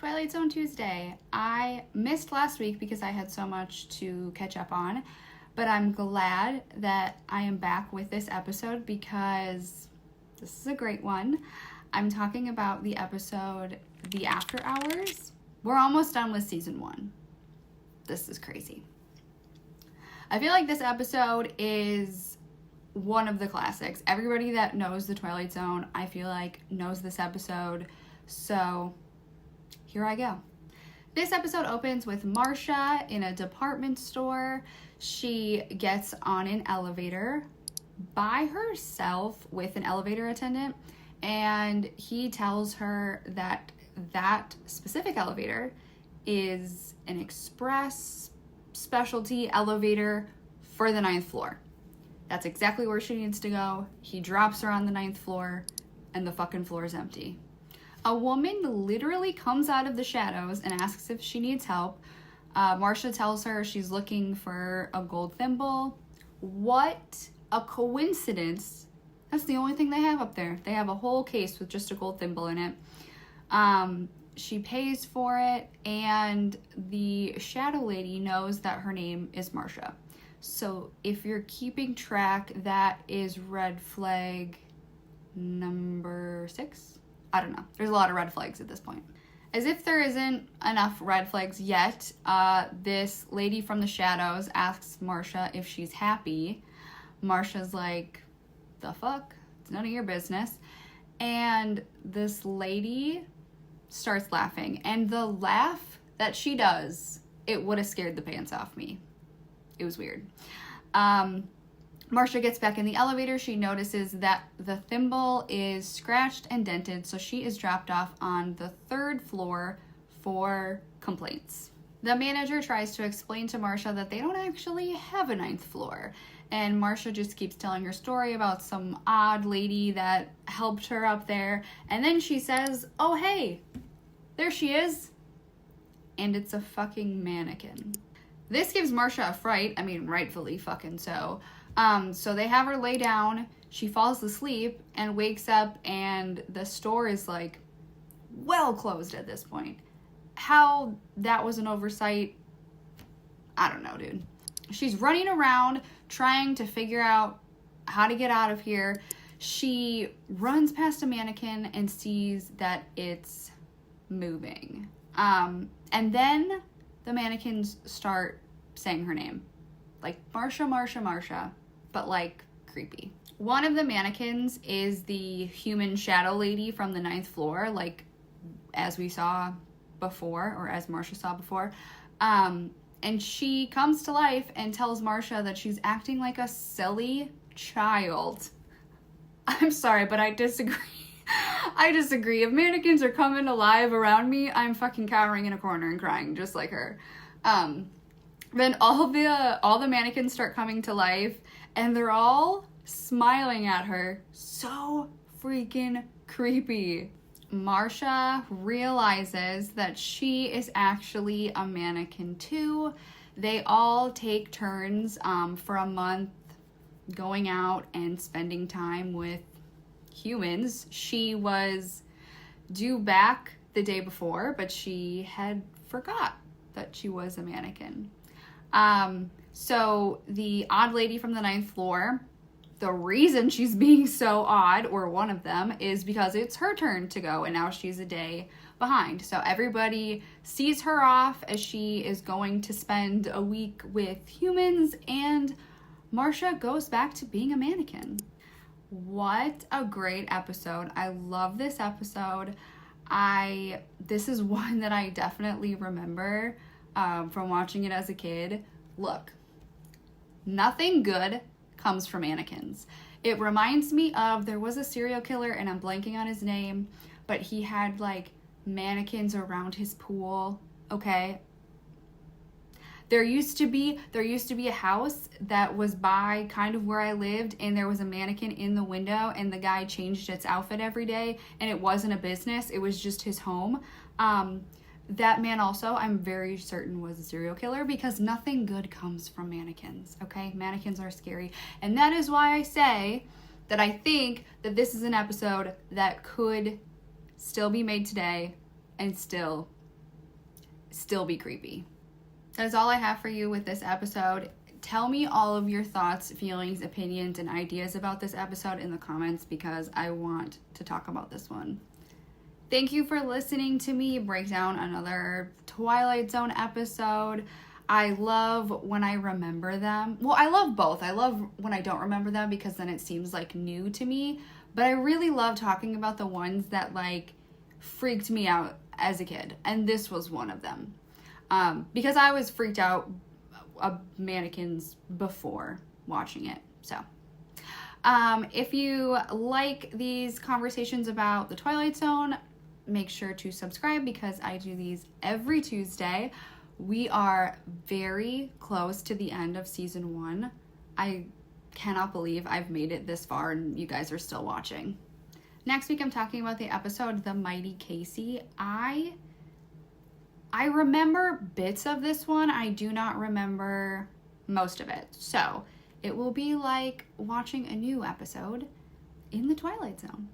Twilight Zone Tuesday. I missed last week because I had so much to catch up on, but I'm glad that I am back with this episode because this is a great one. I'm talking about the episode The After Hours. We're almost done with season 1. This is crazy. I feel like this episode is one of the classics. Everybody that knows the Twilight Zone, I feel like, knows this episode. So here I go. This episode opens with Marcia in a department store. She gets on an elevator by herself with an elevator attendant, and he tells her that that specific elevator is an express specialty elevator for the 9th floor. That's exactly where she needs to go. He drops her on the 9th floor, and the fucking floor is empty. A woman literally comes out of the shadows and asks if she needs help. Marcia tells her she's looking for a gold thimble. What a coincidence. That's the only thing they have up there. They have a whole case with just a gold thimble in it. She pays for it, and the shadow lady knows that her name is Marcia. So if you're keeping track, that is red flag number 6. I don't know. There's a lot of red flags at this point. As if there isn't enough red flags yet, this lady from the shadows asks Marcia if she's happy. Marcia's like, the fuck? It's none of your business. And this lady starts laughing. And the laugh that she does, it would have scared the pants off me. It was weird. Marcia gets back in the elevator. She notices that the thimble is scratched and dented, so she is dropped off on the 3rd floor for complaints. The manager tries to explain to Marcia that they don't actually have a 9th floor, and Marcia just keeps telling her story about some odd lady that helped her up there, and then she says, oh hey, there she is, and it's a fucking mannequin. This gives Marcia a fright. I mean, rightfully fucking so. So they have her lay down, she falls asleep and wakes up, and the store is like well closed at this point. How that was an oversight, I don't know, dude. She's running around trying to figure out how to get out of here. She runs past a mannequin and sees that it's moving. And then the mannequins start saying her name. Like, Marcia, Marcia, Marcia, but like creepy. One of the mannequins is the human shadow lady from the 9th floor, like as we saw before, or as Marcia saw before. And she comes to life and tells Marcia that she's acting like a silly child. I'm sorry, but I disagree. I disagree. If mannequins are coming alive around me, I'm fucking cowering in a corner and crying just like her. Then all the mannequins start coming to life, and they're all smiling at her. So freaking creepy. Marcia realizes that she is actually a mannequin too. They all take turns for a month going out and spending time with humans. She was due back the day before, but she had forgot that she was a mannequin. So the odd lady from the 9th floor, the reason she's being so odd, or one of them, is because it's her turn to go, and now she's a day behind. So everybody sees her off as she is going to spend a week with humans, and Marcia goes back to being a mannequin. What a great episode. I love this episode. This is one that I definitely remember from watching it as a kid. Look, nothing good comes from mannequins. It reminds me of, there was a serial killer, and I'm blanking on his name, but he had like mannequins around his pool. Okay. There used to be a house that was by kind of where I lived, and there was a mannequin in the window, and the guy changed its outfit every day, and it wasn't a business, it was just his home. That man also, I'm very certain, was a serial killer, because nothing good comes from mannequins, okay? Mannequins are scary. And that is why I say that I think that this is an episode that could still be made today and still still be creepy. That is all I have for you with this episode. Tell me all of your thoughts, feelings, opinions, and ideas about this episode in the comments because I want to talk about this one. Thank you for listening to me break down another Twilight Zone episode. I love when I remember them. Well, I love both. I love when I don't remember them because then it seems like new to me. But I really love talking about the ones that like freaked me out as a kid. And this was one of them. Because I was freaked out of mannequins before watching it. So if you like these conversations about the Twilight Zone, make sure to subscribe because I do these every Tuesday. We are very close to the end of season 1. I cannot believe I've made it this far and you guys are still watching. Next week I'm talking about the episode The Mighty Casey. I remember bits of this one. I do not remember most of it. So it will be like watching a new episode in the Twilight Zone.